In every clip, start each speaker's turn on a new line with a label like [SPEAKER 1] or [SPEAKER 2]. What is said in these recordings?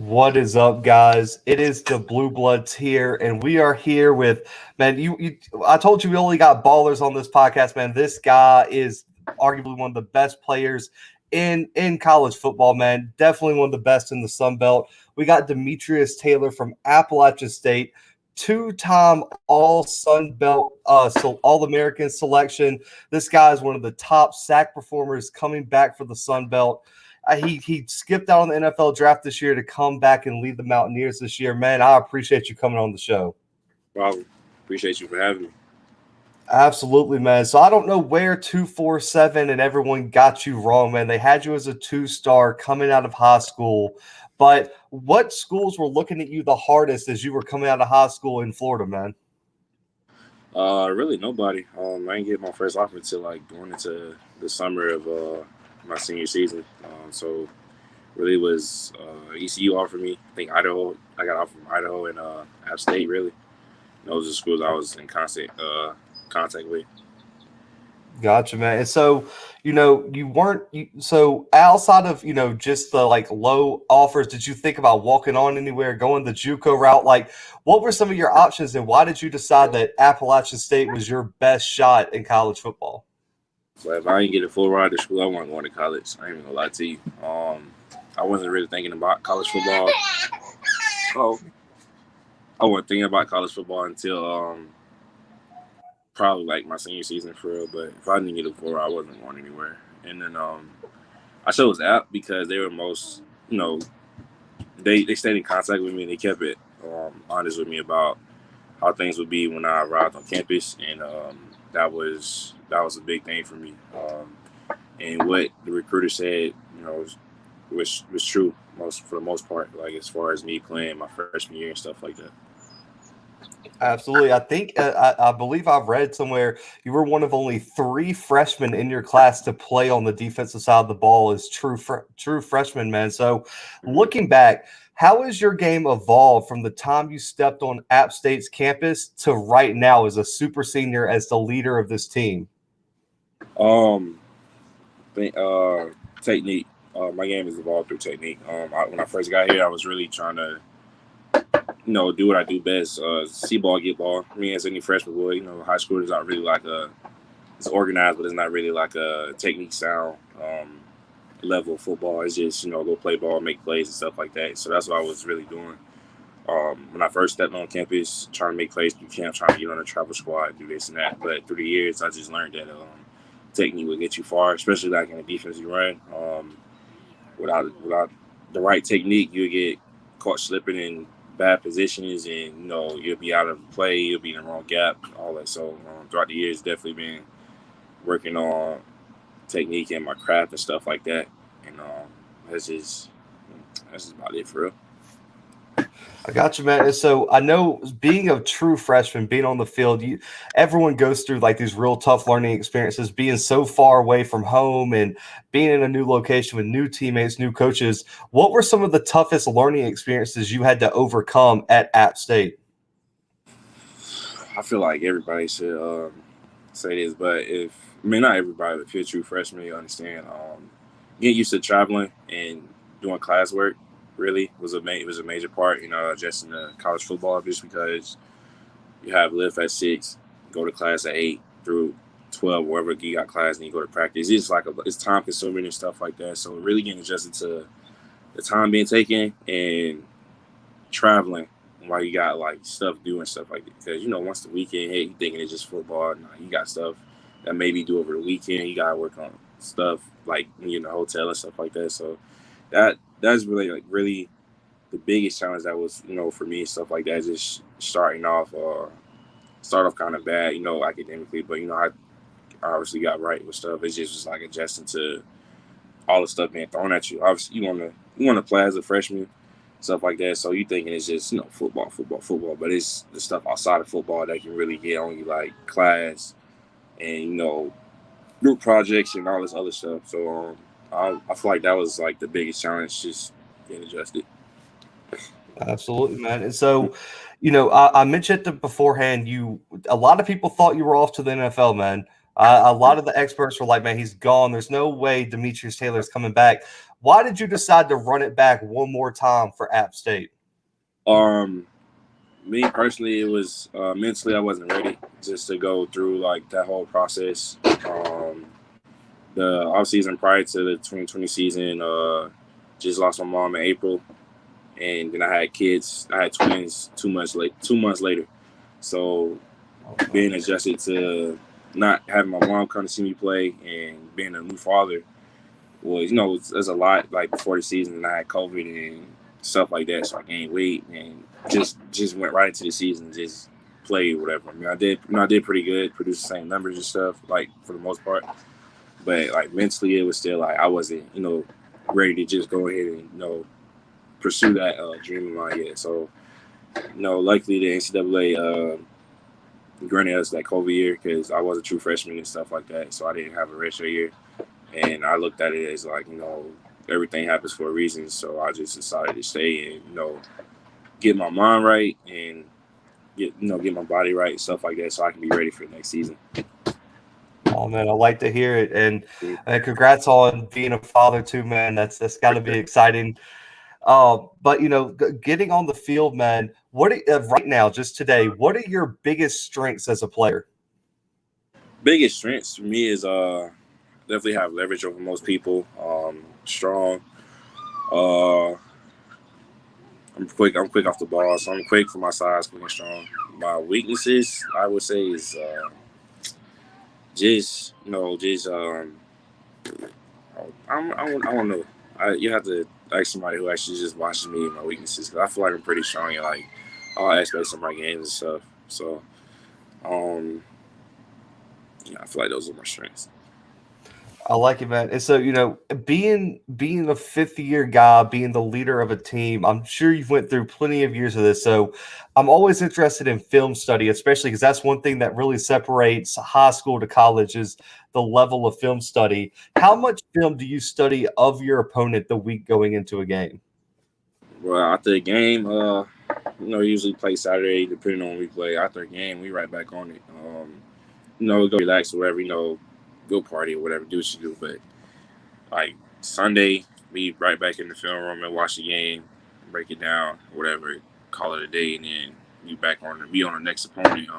[SPEAKER 1] What is up, guys? It is the Bluebloods here, and we are here with man. I told you we only got ballers on this podcast, man. This guy is arguably one of the best players in college football, man. Definitely one of the best in the Sun Belt. We got Demetrius Taylor from Appalachian State, two-time All Sun Belt, so All American selection. This guy is one of the top sack performers coming back for the Sun Belt. He skipped out on the NFL draft this year to come back and lead the Mountaineers this year. Man, I appreciate you coming on the show.
[SPEAKER 2] Problem. Appreciate you for having me.
[SPEAKER 1] Absolutely, man. So I don't know where 247 and everyone got you wrong, man. They had you as a two-star coming out of high school. But what schools were looking at you the hardest as you were coming out of high school in Florida, man?
[SPEAKER 2] Really nobody. I didn't get my first offer until going into the summer of my senior season. So really was ECU offered me. I think Idaho. I got offered from Idaho and App State. Really, those are the schools I was in constant contact with.
[SPEAKER 1] Gotcha, man. And so, you weren't so outside of, just the low offers, did you think about walking on anywhere, going the JUCO route? Like, what were some of your options and why did you decide that Appalachian State was your best shot in college football?
[SPEAKER 2] So if I didn't get a full ride to school, I wasn't going to college. I ain't even gonna lie to you. I wasn't really thinking about college football. I wasn't thinking about college football until probably my senior season for real. But if I didn't get a full ride, I wasn't going anywhere. And then I chose App because they were most, they stayed in contact with me and they kept it honest with me about how things would be when I arrived on campus, and that was a big thing for me. And what the recruiter said, was true for the most part. As far as me playing my freshman year and stuff like that.
[SPEAKER 1] Absolutely. I think I believe I've read somewhere you were one of only 3 freshmen in your class to play on the defensive side of the ball as true freshmen, man. So looking back, how has your game evolved from the time you stepped on App State's campus to right now as a super senior, as the leader of this team?
[SPEAKER 2] Technique. My game has evolved through technique. When I first got here, I was really trying to, do what I do best. See ball, get ball. I mean, as any freshman would, high school is not really it's organized, but it's not really like a technique sound level of football. It's just, go play ball, make plays and stuff like that. So that's what I was really doing. When I first stepped on campus, trying to make plays through camp, trying to get on a travel squad, do this and that. But through the years, I just learned that technique will get you far, especially in a defensive run. Without the right technique, you'll get caught slipping in bad positions, and you'll be out of play, you'll be in the wrong gap, all that. So throughout the years, definitely been working on technique and my craft and stuff like that. And that's just about it for real.
[SPEAKER 1] I got you, man. And so I know, being a true freshman, being on the field, everyone goes through these real tough learning experiences, being so far away from home and being in a new location with new teammates, new coaches. What were some of the toughest learning experiences you had to overcome at App State?
[SPEAKER 2] I feel like everybody should say this, but not everybody, but if you're a true freshman, you understand. Getting used to traveling and doing classwork really was a major part, adjusting to college football, just because you have lift at 6, go to class at 8 through 12, wherever you got class, and you go to practice. It's it's time consuming and stuff like that. So really getting adjusted to the time being taken and traveling while you got stuff doing stuff like that. Because once the weekend hit, you thinking it's just football. Nah, you got stuff that maybe do over the weekend. You gotta work on stuff when you're in the hotel and stuff like that. So that's really really the biggest challenge that was for me, stuff like that. Just start off kind of bad, academically, but I obviously got right with stuff. It's just adjusting to all the stuff being thrown at you. Obviously, you want to play as a freshman, stuff like that. So you thinking it's just football, but it's the stuff outside of football that can really get on you, like class and group projects and all this other stuff. So I feel like that was the biggest challenge, just getting adjusted.
[SPEAKER 1] Absolutely, man. And so, I mentioned it beforehand. A lot of people thought you were off to the NFL, man. A lot of the experts were like, man, he's gone. There's no way Demetrius Taylor's coming back. Why did you decide to run it back one more time for App State?
[SPEAKER 2] Me personally, it was mentally I wasn't ready just to go through like that whole process. The off season prior to the 2020 season, just lost my mom in April, and then I had kids. I had twins 2 months later. So being adjusted to not having my mom come to see me play and being a new father was, there's a lot like before the season, and I had COVID and stuff like that, so I gained weight and just went right into the season, just played whatever. I mean, I did pretty good, produced the same numbers and stuff, like for the most part. But like mentally, it was still like I wasn't, ready to just go ahead and pursue that dream of mine yet. So, luckily the NCAA granted us that COVID year because I was a true freshman and stuff like that, so I didn't have a redshirt year. And I looked at it as like, everything happens for a reason. So I just decided to stay and, get my mind right and get my body right and stuff like that so I can be ready for the next season.
[SPEAKER 1] Oh man, I like to hear it, and congrats on being a father too, man. That's got to be exciting. But getting on the field, man. What right now, just today, what are your biggest strengths as a player?
[SPEAKER 2] Biggest strengths for me is definitely have leverage over most people. Strong. I'm quick off the ball, so I'm quick for my size, quick and strong. My weaknesses, I would say, is I don't know. You have to ask somebody who actually just watches me and my weaknesses, because I feel like I'm pretty strong in like all aspects of my games and stuff. So, I feel like those are my strengths.
[SPEAKER 1] I like it, man. And so, being a fifth-year guy, being the leader of a team, I'm sure you've went through plenty of years of this. So I'm always interested in film study, especially because that's one thing that really separates high school to college is the level of film study. How much film do you study of your opponent the week going into a game?
[SPEAKER 2] Well, after the game, usually play Saturday, depending on when we play. After the game, we right back on it. Go relax or whatever, go party or whatever, do what you do. But like Sunday, we right back in the film room and watch the game, break it down, whatever, call it a day, and then be on the next opponent.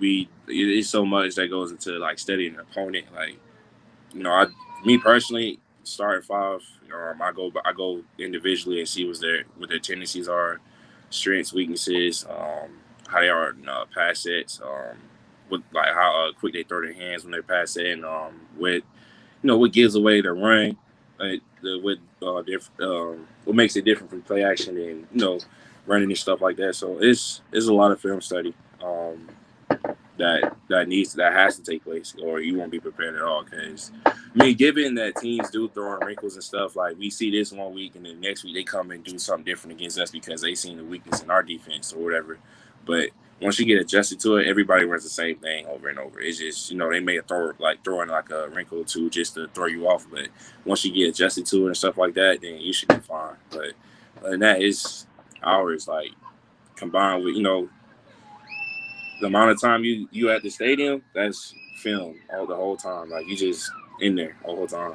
[SPEAKER 2] It's so much that goes into like studying an opponent. Like, me personally, start at 5. I go individually and see what their tendencies are, strengths, weaknesses, how they are in pass sets, what how quick they throw their hands when they pass it, and what gives away the run, what makes it different from play action and running and stuff like that. So it's a lot of film study that has to take place, or you won't be prepared at all. Because given that teams do throw in wrinkles and stuff, like we see this one week and then next week they come and do something different against us because they seen the weakness in our defense or whatever. But once you get adjusted to it, everybody runs the same thing over and over. It's just, they may throw in like a wrinkle or two just to throw you off. But once you get adjusted to it and stuff like that, then you should be fine. But and that is ours, like combined with, the amount of time you at the stadium, that's film the whole time. Like you just in there the whole time.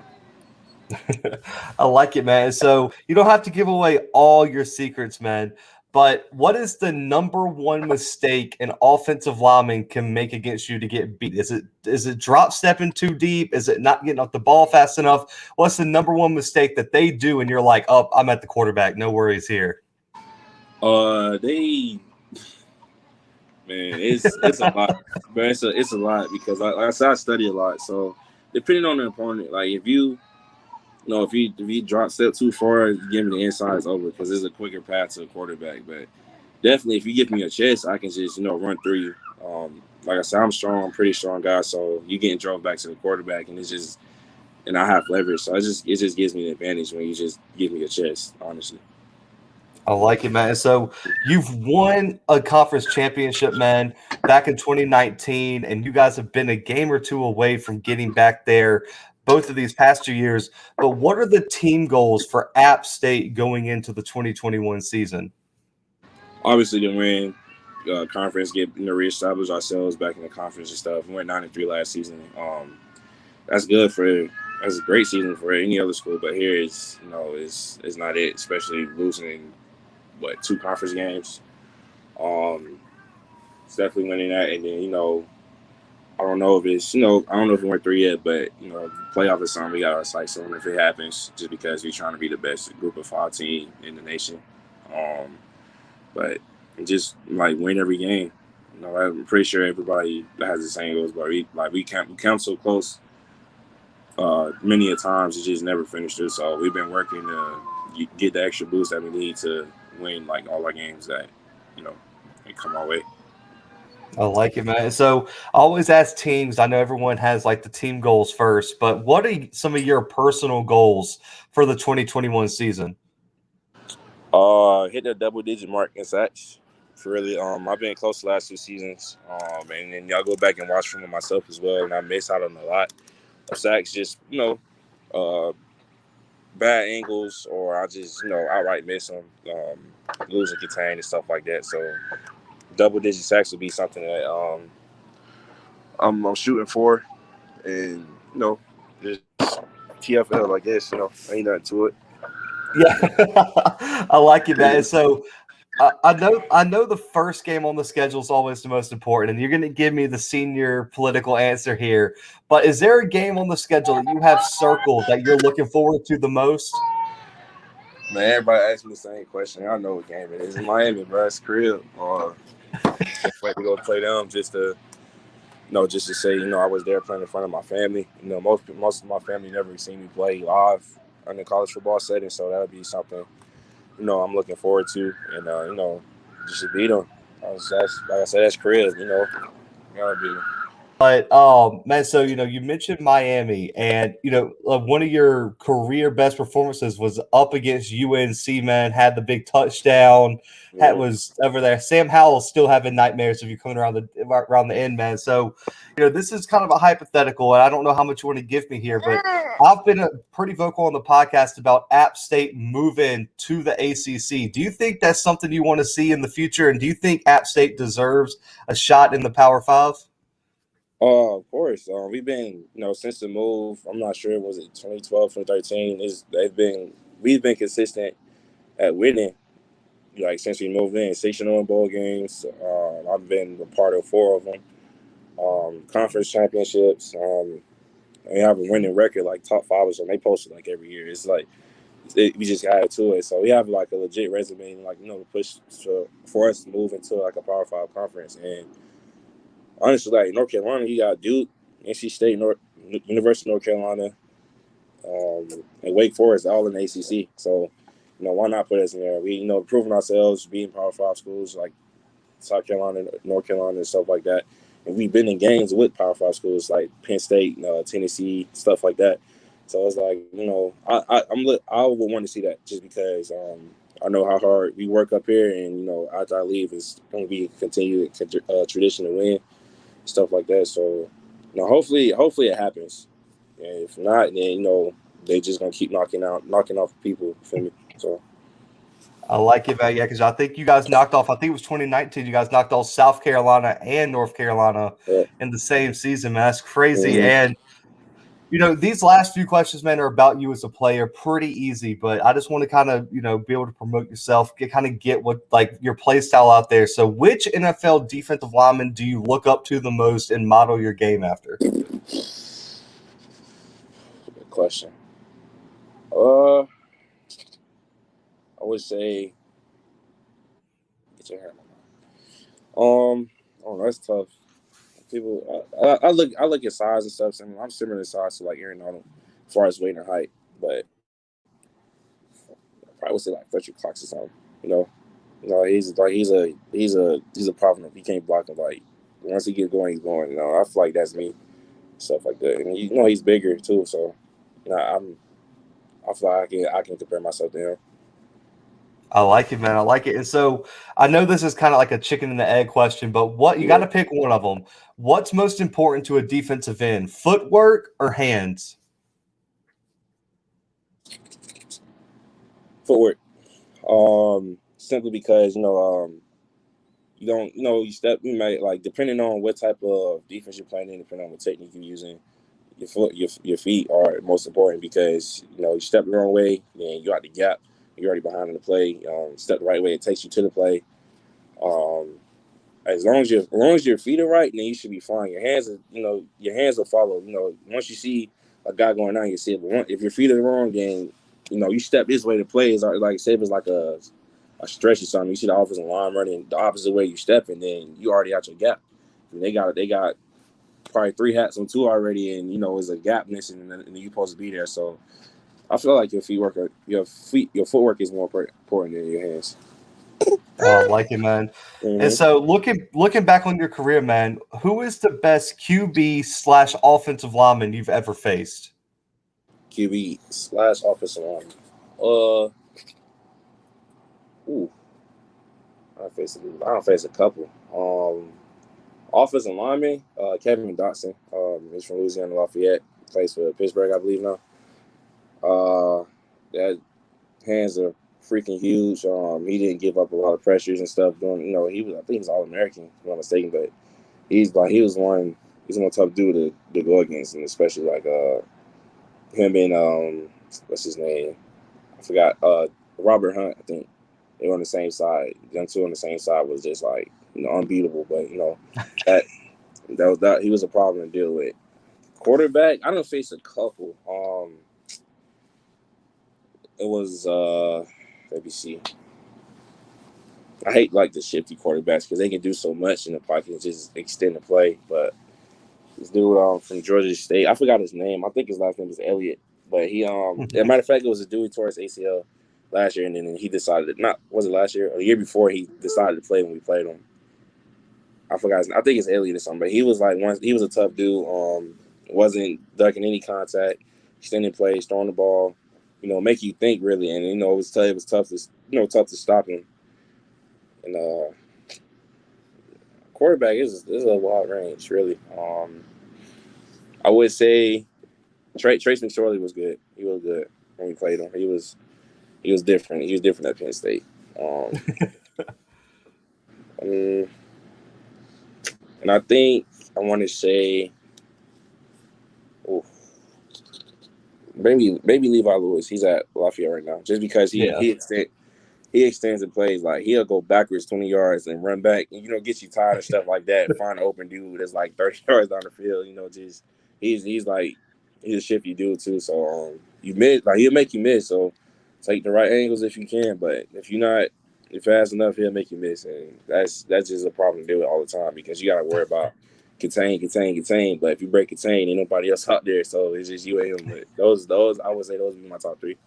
[SPEAKER 1] I like it, man. So you don't have to give away all your secrets, man. But what is the number one mistake an offensive lineman can make against you to get beat? Is it drop stepping too deep? Is it not getting off the ball fast enough? What's the number one mistake that they do and you're like, oh, I'm at the quarterback. No worries here.
[SPEAKER 2] It's a lot. But it's a lot because I study a lot. So depending on the opponent, like if you drop step too far, give me the inside, it's over because it's a quicker path to the quarterback. But definitely, if you give me a chest, I can just run through you. Like I said, I'm strong. I'm pretty strong guy. So you getting drove back to the quarterback, and I have leverage. So it just gives me an advantage when you just give me a chest. Honestly.
[SPEAKER 1] I like it, man. So you've won a conference championship, man, back in 2019, and you guys have been a game or two away from getting back there both of these past 2 years. But what are the team goals for App State going into the 2021 season?
[SPEAKER 2] Obviously to win conference, get reestablish ourselves back in the conference and stuff. We went 9-3 last season. That's good that's a great season for any other school, but here is not it, especially losing 2 conference games. It's definitely winning that, and then I don't know if we went 3 yet, but playoff is something we got our sights on if it happens, just because we're trying to be the best group of 5 team in the nation. But just win every game. I'm pretty sure everybody has the same goals, but we come so close many a times, it just never finished it. So we've been working to get the extra boost that we need to win all our games that they come our way.
[SPEAKER 1] I like it, man. So I always ask teams, I know everyone has the team goals first, but what are some of your personal goals for the 2021 season?
[SPEAKER 2] Hit the double-digit mark in sacks. For really, I've been close the last 2 seasons, and then y'all go back and watch from myself as well, and I miss out on a lot of sacks. Just bad angles, or I just outright miss them, losing contain and stuff like that. So double-digit sacks would be something that I'm shooting for, and just TFL, I guess. Ain't nothing to it.
[SPEAKER 1] Yeah, I like it, man. So I know the first game on the schedule is always the most important, and you're going to give me the senior political answer here. But is there a game on the schedule that you have circled that you're looking forward to the most?
[SPEAKER 2] Man, everybody asks me the same question. I know what game it is. In Miami, bro. It's crib. Can't wait to go play them just to say, I was there playing in front of my family. Most of my family never seen me play live in the college football setting, so that would be something, I'm looking forward to. And, just to beat them. That's, like I said, that's crib, Gotta be.
[SPEAKER 1] But man, so you mentioned Miami, and one of your career best performances was up against UNC. Man, had the big touchdown. Was over there. Sam Howell's still having nightmares of you coming around the end, man. So this is kind of a hypothetical, and I don't know how much you want to give me here, but I've been pretty vocal on the podcast about App State moving to the ACC. Do you think that's something you want to see in the future, and do you think App State deserves a shot in the Power 5?
[SPEAKER 2] Of course. We've been, since the move, I'm not sure, was it 2012, 2013? We've been consistent at winning, since we moved in. 6-0 bowl games. I've been a part of 4 of them. Conference championships. We have a winning record, top 5 or something. They post it every year. It's we just got to it. So we have a legit resume, push for us to move into a Power 5 conference. And honestly, North Carolina, you got Duke, NC State, University of North Carolina, and Wake Forest, all in the ACC. So, why not put us in there? We, proving ourselves, being Power 5 schools like South Carolina, North Carolina, and stuff like that. And we've been in games with Power 5 schools like Penn State, Tennessee, stuff like that. So it's I would want to see that just because I know how hard we work up here, and after I leave, it's going to be a continued tradition to win. Stuff like that. So, hopefully it happens. And if not, then they just gonna keep knocking off people. For me. So
[SPEAKER 1] I like it, man. Yeah, because I think you guys knocked off. I think it was 2019. You guys knocked off South Carolina and North Carolina in the same season, man. That's crazy.
[SPEAKER 2] Mm-hmm.
[SPEAKER 1] And these last few questions, man, are about you as a player. Pretty easy, but I just want to kind of be able to promote yourself, get what your play style out there. So, which NFL defensive lineman do you look up to the most and model your game after?
[SPEAKER 2] Good question. I would say get your hair. Oh, that's tough. People, I look at size and stuff. And I'm similar in size to Aaron Donald, as far as weight and height, but I probably would say Fletcher Cox or something. He's a problem. He can't block him. Once he gets going, he's going. I feel like that's me, stuff like that. And he's bigger too, so I feel like I can compare myself to him.
[SPEAKER 1] I like it, man. I like it. And so I know this is kind of like a chicken and the egg question, but you got to pick one of them. What's most important to a defensive end, footwork or hands?
[SPEAKER 2] Footwork. Simply because you don't, you might like depending on what type of defense you're playing in, depending on what technique you're using, your feet are most important because you step the wrong way, then you out the gap, you're already behind in the play. Step the right way, it takes you to the play. Um, as long as your feet are right, then you should be fine. Your hands, your hands will follow. Once you see a guy going down, you see it. But if your feet are wrong, then you step this way. The play is like say if it's like a stretch or something. You see the offensive line running the opposite way you step, and then you already out your gap. And they got probably 3 hats on 2 already, and there's a gap missing, and then you're supposed to be there. So I feel like your footwork is more important than your hands.
[SPEAKER 1] Oh, like it, man. And
[SPEAKER 2] Mm-hmm.
[SPEAKER 1] so looking back on your career, man, who is the best QB/offensive lineman you've ever faced?
[SPEAKER 2] QB/offensive line. Ooh, I don't face a couple. Offensive lineman, Kevin Dotson. He's from Louisiana Lafayette. Plays for Pittsburgh, I believe now. That hands are freaking huge. He didn't give up a lot of pressures and stuff. Doing, I think he was All-American, if I'm not mistaken. But he's one tough dude to go against, and especially like him and what's his name? I forgot. Robert Hunt, I think they were on the same side. Them two on the same side was just like unbeatable. But that he was a problem to deal with. Quarterback, I don't face a couple. It was let me see. I hate like the shifty quarterbacks because they can do so much in the pocket and just extend the play. But this dude from Georgia State, I forgot his name. I think his last name was Elliott. But he as a matter of fact, it was a dude who tore his ACL last year, and then he decided was it last year or the year before he decided to play when we played him. I forgot his name. I think it's Elliott or something. But he was he was a tough dude. Wasn't ducking any contact, extending plays, throwing the ball. Make you think really, and it was tough to stop him. And quarterback is a wide range, really. I would say Trace McSorley was good. He was good when we played him. He was different. He was different at Penn State. And I think I want to say, oof, maybe Levi Lewis. He's at Lafayette right now, just because he extends the plays. Like he'll go backwards 20 yards and run back, and get you tired of stuff like that. Find an open dude that's like 30 yards down the field. Just he's a shifty dude too. So you miss, like he'll make you miss. So take the right angles if you can, but if you're fast enough, he'll make you miss, and that's just a problem to deal with all the time because you got to worry about contain. But if you break contain, ain't nobody else out there, so it's just you and him. But those I would say those would be my top 3.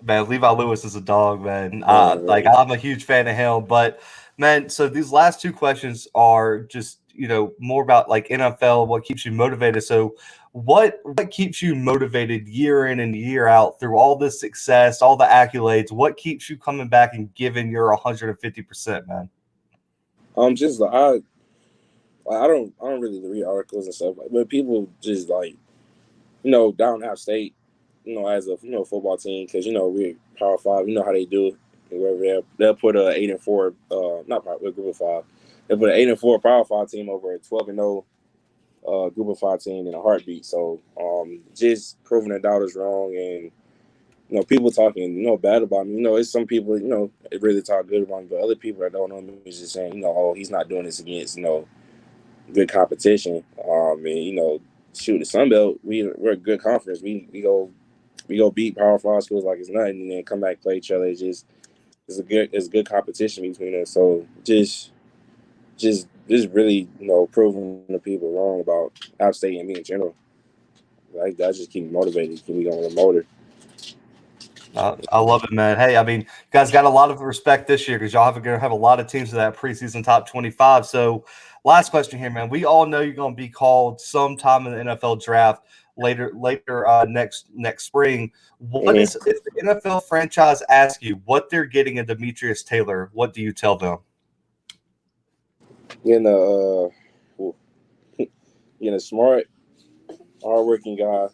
[SPEAKER 1] Man, Levi Lewis is a dog, man. I'm a huge fan of him. But man, so these last 2 questions are just more about like NFL, what keeps you motivated. So what keeps you motivated year in and year out through all this success, all the accolades? What keeps you coming back and giving your 150%, man?
[SPEAKER 2] Just I don't really read articles and stuff, but people just like down App State, as a football team, because we're Power 5, how they do it. Wherever they'll put a 8-4, not Power, Group of 5. They'll put an 8-4 Power 5 team over a 12-0 Group of 5 team in a heartbeat. So just proving their doubters wrong, and people talking bad about me. It's some people it really talk good about me, but other people that don't know me is just saying oh, he's not doing this against good competition. And shoot, the Sun Belt, we're a good conference. We go beat Power 5 schools like it's nothing, and then come back play each other. It's a good competition between us. So just really proving the people wrong about App State and me in general. Like that just keep me motivated, keep me going with a motor.
[SPEAKER 1] I love it, man. Hey, I mean, you guys got a lot of respect this year because y'all going to have a lot of teams in that preseason top 25. So, last question here, man. We all know you're going to be called sometime in the NFL draft later next spring. What is if the NFL franchise asks you what they're getting in Demetrius Taylor? What do you tell them?
[SPEAKER 2] A smart, hardworking guy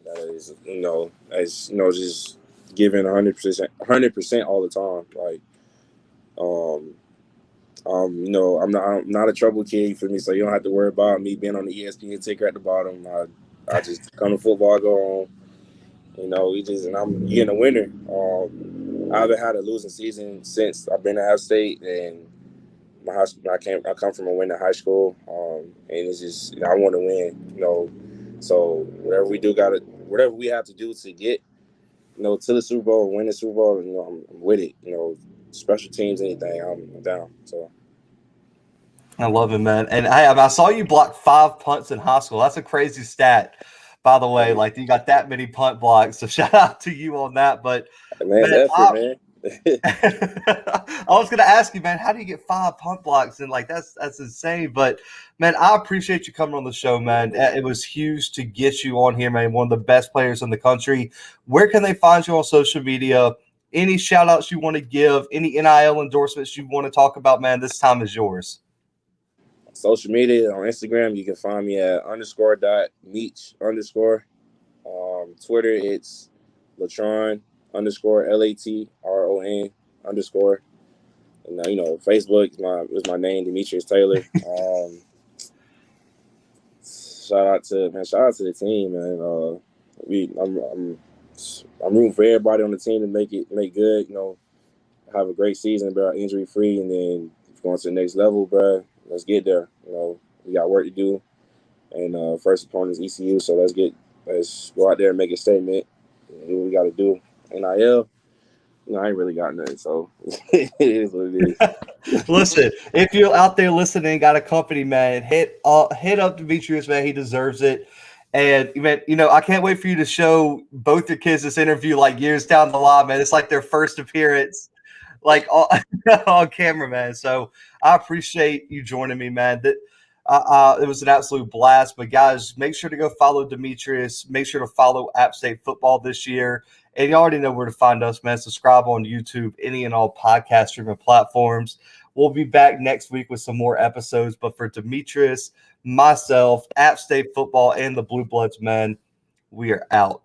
[SPEAKER 2] that is just giving 100% all the time. Like I'm not a trouble kid for me, so you don't have to worry about me being on the ESPN ticker at the bottom. I just come to football, go on. And I'm getting a winner. I haven't had a losing season since I've been at App State, and my high school, I come from a winning high school, and it's just I want to win. So whatever we have to do to get to the Super Bowl, win the Super Bowl, I'm with it. Special teams, anything, I'm down. So.
[SPEAKER 1] I love it, man. And I saw you block 5 punts in high school. That's a crazy stat, by the way. Like, you got that many punt blocks. So shout out to you on that. But
[SPEAKER 2] Man,
[SPEAKER 1] man,
[SPEAKER 2] effort, man.
[SPEAKER 1] I was gonna ask you, man, how do you get 5 punt blocks? And like that's insane. But man, I appreciate you coming on the show, man. It was huge to get you on here, man. One of the best players in the country. Where can they find you on social media? Any shout outs you want to give, any NIL endorsements you want to talk about, man, this time is yours.
[SPEAKER 2] Social media on Instagram, you can find me at _.meech_. Twitter, it's Latron _LATRON _. And Facebook is my name, Demetrius Taylor. Shout out to the team, man. I'm rooting for everybody on the team to make good. Have a great season, bro, injury free, and then going to the next level, bro. Let's get there. We got work to do, and first opponent is ECU, so let's go out there and make a statement. And do what we got to do. NIL, I ain't really got nothing, so it is what it is.
[SPEAKER 1] Listen, if you're out there listening, got a company, man, hit up Demetrius, man. He deserves it. And man, I can't wait for you to show both your kids this interview like years down the line, man. It's like their first appearance, like on camera, man. So I appreciate you joining me, man. It was an absolute blast. But guys, make sure to go follow Demetrius. Make sure to follow App State football this year. And you already know where to find us, man. Subscribe on YouTube, any and all podcast streaming platforms. We'll be back next week with some more episodes. But for Demetrius, myself, App State football, and the Blue Bloods, man, we are out.